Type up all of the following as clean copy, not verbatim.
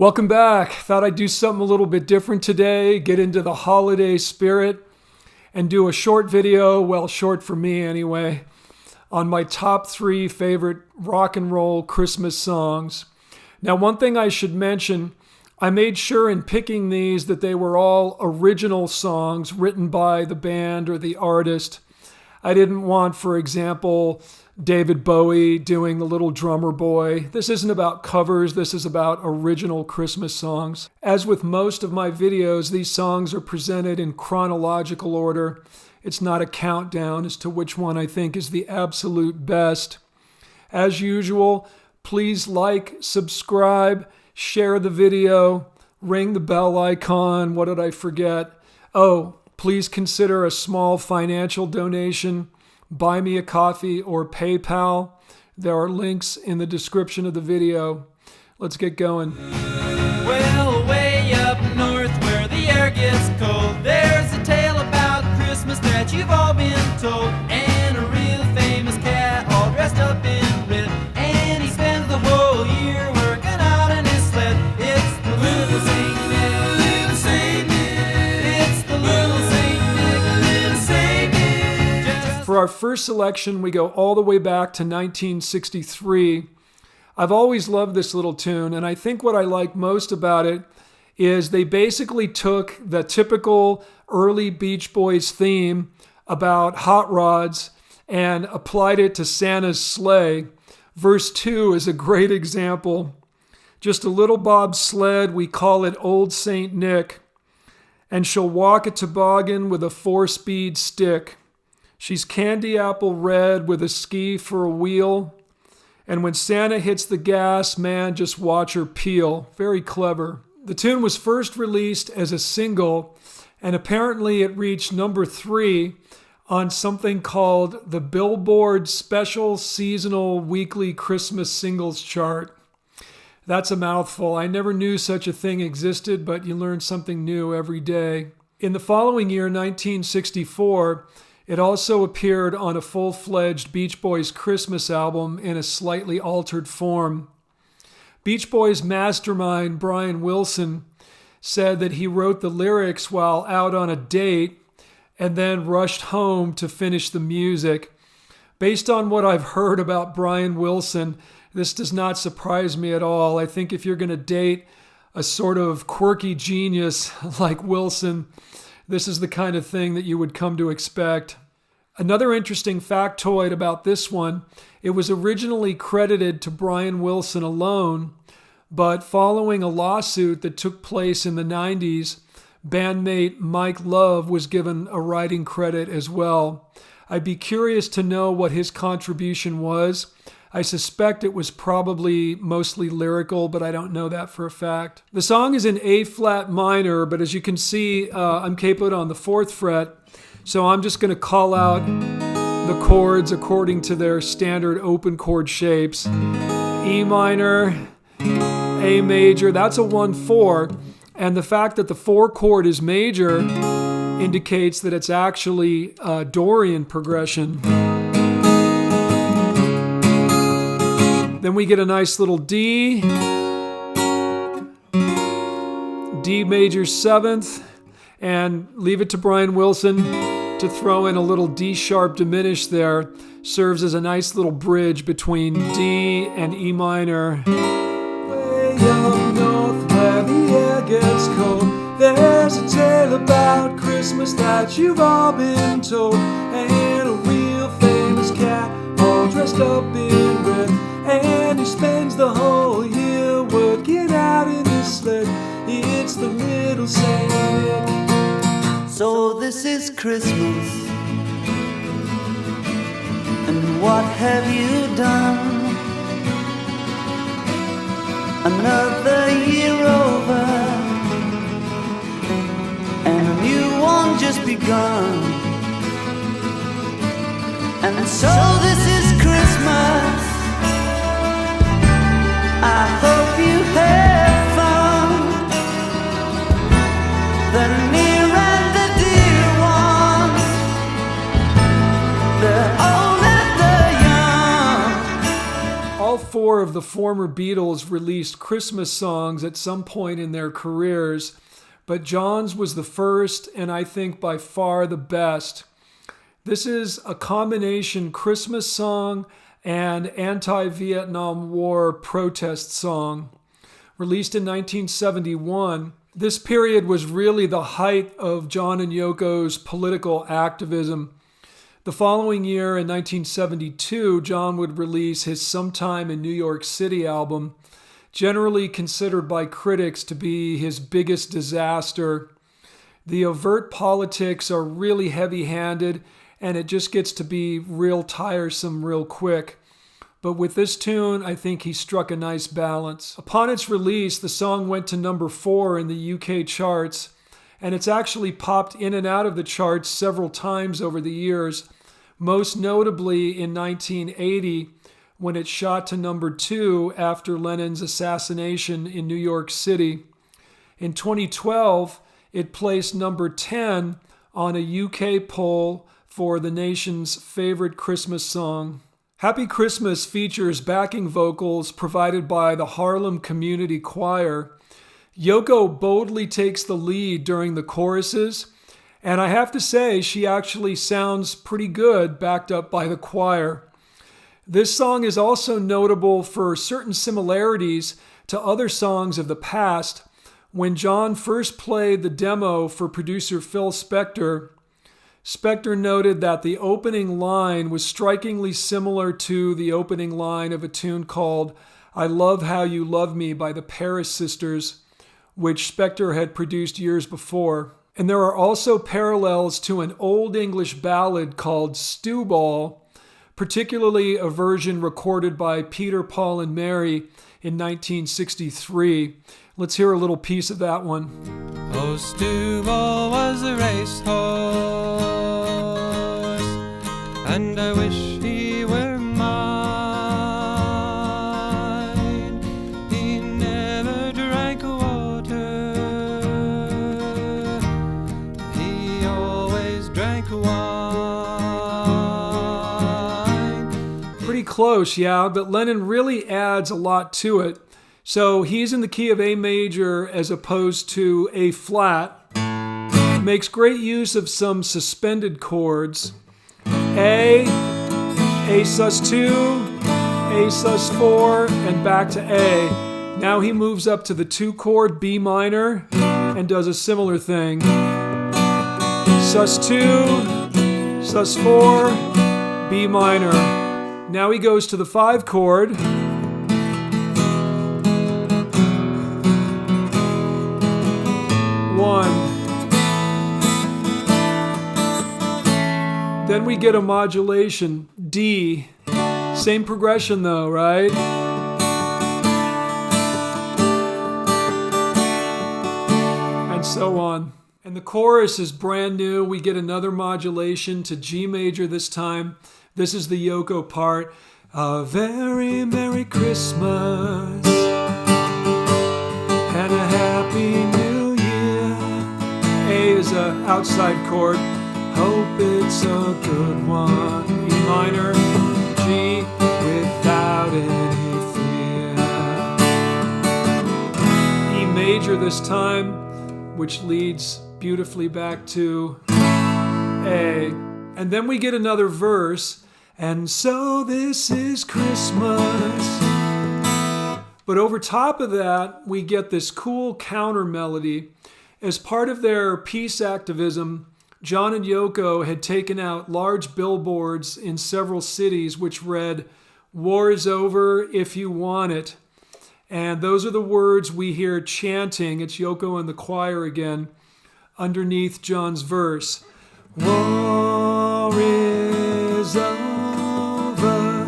Welcome back. Thought I'd do something a little bit different today, get into the holiday spirit, and do a short video, well, short for me anyway, on my top 3 favorite rock and roll Christmas songs. Now, one thing I should mention, I made sure in picking these that they were all original songs written by the band or the artist. I didn't want, for example, David Bowie doing The Little Drummer Boy. This isn't about covers, this is about original Christmas songs. As with most of my videos, these songs are presented in chronological order. It's not a countdown as to which one I think is the absolute best. As usual, please like, subscribe, share the video, ring the bell icon. What did I forget? Oh, please consider a small financial donation. Buy me a coffee or PayPal. There are links in the description of the video. Let's get going. Well, way up north where the air gets cold, there's a tale about Christmas that you've all been told. And a real famous cat all dressed up in red, and he spends the whole year working out on his sled. It's the little Saint Nick, little Saint Nick. It's the little Saint Nick, little Saint Nick. For our first selection, we go all the way back to 1963. I've always loved this little tune, and I think what I like most about it is they basically took the typical early Beach Boys theme about hot rods and applied it to Santa's sleigh. Verse 2 is a great example. Just a little Bob Sled, we call it Old Saint Nick, and she'll walk a toboggan with a 4-speed stick. She's candy apple red with a ski for a wheel. And when Santa hits the gas, man, just watch her peel. Very clever. The tune was first released as a single, and apparently it reached number 3 on something called the Billboard Special Seasonal Weekly Christmas Singles Chart. That's a mouthful. I never knew such a thing existed, but you learn something new every day. In the following year, 1964, it also appeared on a full-fledged Beach Boys Christmas album in a slightly altered form. Beach Boys mastermind Brian Wilson said that he wrote the lyrics while out on a date and then rushed home to finish the music. Based on what I've heard about Brian Wilson, this does not surprise me at all. I think if you're going to date a sort of quirky genius like Wilson, this is the kind of thing that you would come to expect. Another interesting factoid about this one, it was originally credited to Brian Wilson alone, but following a lawsuit that took place in the 90s, bandmate Mike Love was given a writing credit as well. I'd be curious to know what his contribution was. I suspect it was probably mostly lyrical, but I don't know that for a fact. The song is in A-flat minor, but as you can see, I'm capoed on the 4th fret, so I'm just going to call out the chords according to their standard open chord shapes. E minor, A major, that's a 1-4, and the fact that the 4 chord is major indicates that it's actually a Dorian progression. Then we get a nice little D, D major 7th, and leave it to Brian Wilson to throw in a little D sharp diminished there. Serves as a nice little bridge between D and E minor. Way up north where the air gets cold, there's a tale about Christmas that you've all been told, and a real famous cat all dressed up in red, and he spends the whole year working out in his sled. It's the little Saint Nick. So this is Christmas, and what have you done? Another year over, and a new one just begun. And so this is Christmas. I hope you have fun. The near and the dear ones, the old and the young. All 4 of of the former Beatles released Christmas songs at some point in their careers, but John's was the first and I think by far the best. This is a combination Christmas song and anti-Vietnam War protest song. Released in 1971, this period was really the height of John and Yoko's political activism. The following year, in 1972, John would release his Sometime in New York City album, generally considered by critics to be his biggest disaster. The overt politics are really heavy-handed, and it just gets to be real tiresome real quick. But with this tune, I think he struck a nice balance. Upon its release, the song went to number 4 in the UK charts, and it's actually popped in and out of the charts several times over the years, most notably in 1980 when it shot to number 2 after Lennon's assassination in New York City. In 2012, it placed number 10 on a UK poll for the nation's favorite Christmas song. Happy Christmas features backing vocals provided by the Harlem Community Choir. Yoko boldly takes the lead during the choruses, and I have to say she actually sounds pretty good backed up by the choir. This song is also notable for certain similarities to other songs of the past. When John first played the demo for producer Phil Spector, Spector noted that the opening line was strikingly similar to the opening line of a tune called I Love How You Love Me by the Paris Sisters, which Spector had produced years before. And there are also parallels to an old English ballad called Stew Ball, particularly a version recorded by Peter, Paul, and Mary in 1963. Let's hear a little piece of that one. Oh, Stewball was a racehorse, and I wish he were mine. He never drank water, he always drank wine. Pretty close, yeah, but Lennon really adds a lot to it. So he's in the key of A major as opposed to A flat. Makes great use of some suspended chords. A sus2, A sus4, and back to A. Now he moves up to the 2-chord B minor and does a similar thing. Sus2, sus4, B minor. Now he goes to the 5-chord. Then we get a modulation, D. Same progression though, right? And so on. And the chorus is brand new. We get another modulation to G major this time. This is the Yoko part. A very Merry Christmas and a Happy New Year. A is an outside chord. Hope it's a good one. E minor, G without any fear. E major this time, which leads beautifully back to A. And then we get another verse. And so this is Christmas. But over top of that, we get this cool counter melody. As part of their peace activism, John and Yoko had taken out large billboards in several cities which read, "War is over if you want it." And those are the words we hear chanting. It's Yoko and the choir again, underneath John's verse. War is over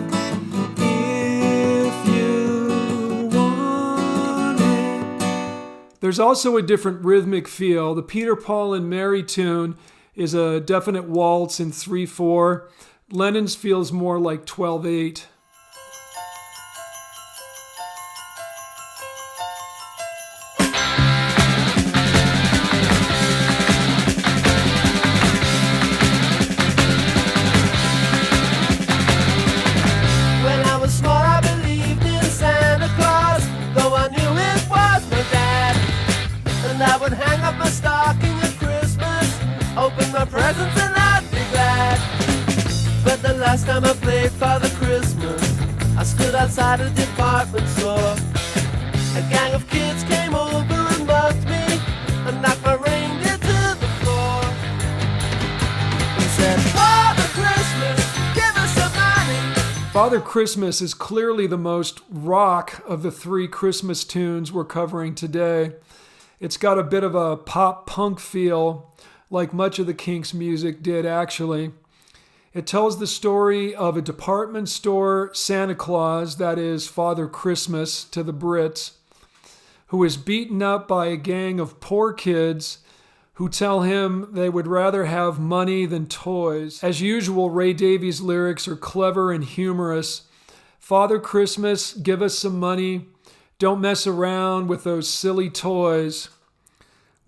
if you want it. There's also a different rhythmic feel. The Peter, Paul, and Mary tune is a definite waltz in 3/4. Lennon's feels more like 12/8. When I was small, I believed in Santa. And I would hang up my stocking at Christmas, open my presents and I'd be glad. But the last time I played Father Christmas, I stood outside a department store. A gang of kids came over and mugged me and knocked my reindeer to the floor. He said, Father Christmas, give us some money. Father Christmas is clearly the most rock of the three Christmas tunes we're covering today. It's got a bit of a pop punk feel, like much of the Kinks' music did actually. It tells the story of a department store Santa Claus, that is Father Christmas to the Brits, who is beaten up by a gang of poor kids who tell him they would rather have money than toys. As usual, Ray Davies' lyrics are clever and humorous. Father Christmas, give us some money. Don't mess around with those silly toys.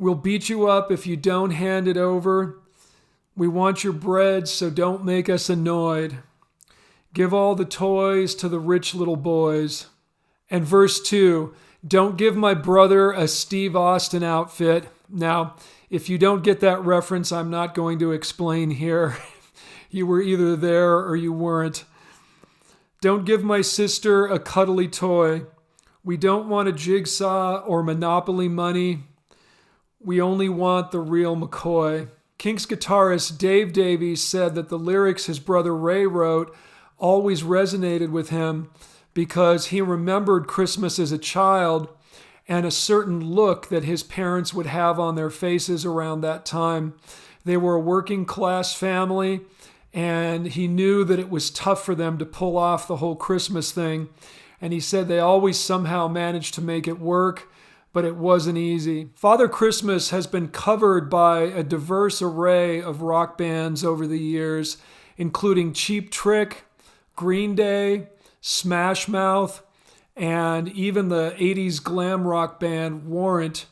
We'll beat you up if you don't hand it over. We want your bread, so don't make us annoyed. Give all the toys to the rich little boys. And verse 2, don't give my brother a Steve Austin outfit. Now, if you don't get that reference, I'm not going to explain here. You were either there or you weren't. Don't give my sister a cuddly toy. We don't want a jigsaw or Monopoly money. We only want the real McCoy. Kinks guitarist Dave Davies said that the lyrics his brother Ray wrote always resonated with him because he remembered Christmas as a child and a certain look that his parents would have on their faces around that time. They were a working class family, and he knew that it was tough for them to pull off the whole Christmas thing. And he said they always somehow managed to make it work, but it wasn't easy. Father Christmas has been covered by a diverse array of rock bands over the years, including Cheap Trick, Green Day, Smash Mouth, and even the 80s glam rock band Warrant.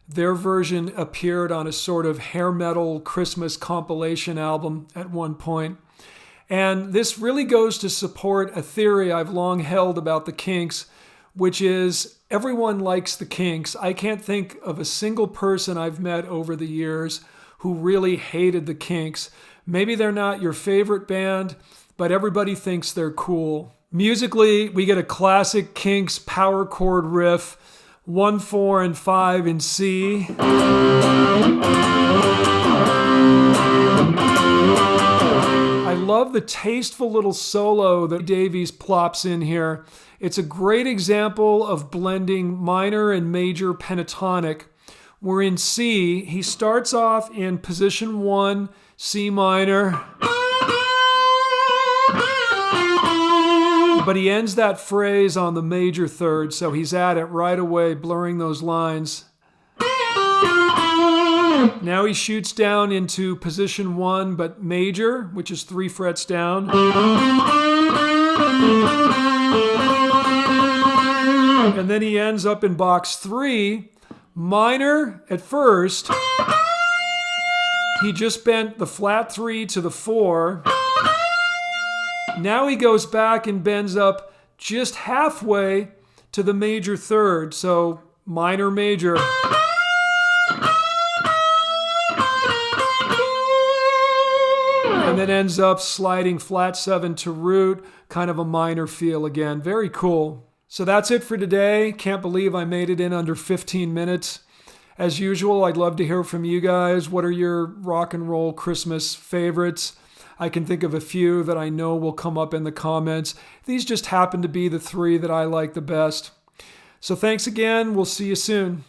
Their version appeared on a sort of hair metal Christmas compilation album at one point. And this really goes to support a theory I've long held about the Kinks, which is everyone likes the Kinks. I can't think of a single person I've met over the years who really hated the Kinks. Maybe they're not your favorite band, but everybody thinks they're cool. Musically, we get a classic Kinks power chord riff, 1, 4, and 5 in C. I love the tasteful little solo that Davies plops in here. It's a great example of blending minor and major pentatonic. We're in C. He starts off in position 1, C minor, but he ends that phrase on the major third, so he's at it right away, blurring those lines. Now he shoots down into position 1, but major, which is 3 frets down. And then he ends up in box 3, minor at first. He just bent the flat 3 to the 4. Now he goes back and bends up just halfway to the major third, so minor, major. And then ends up sliding flat 7 to root, kind of a minor feel again. Very cool. So that's it for today. Can't believe I made it in under 15 minutes. As usual, I'd love to hear from you guys. What are your rock and roll Christmas favorites? I can think of a few that I know will come up in the comments. These just happen to be the 3 that I like the best. So thanks again. We'll see you soon.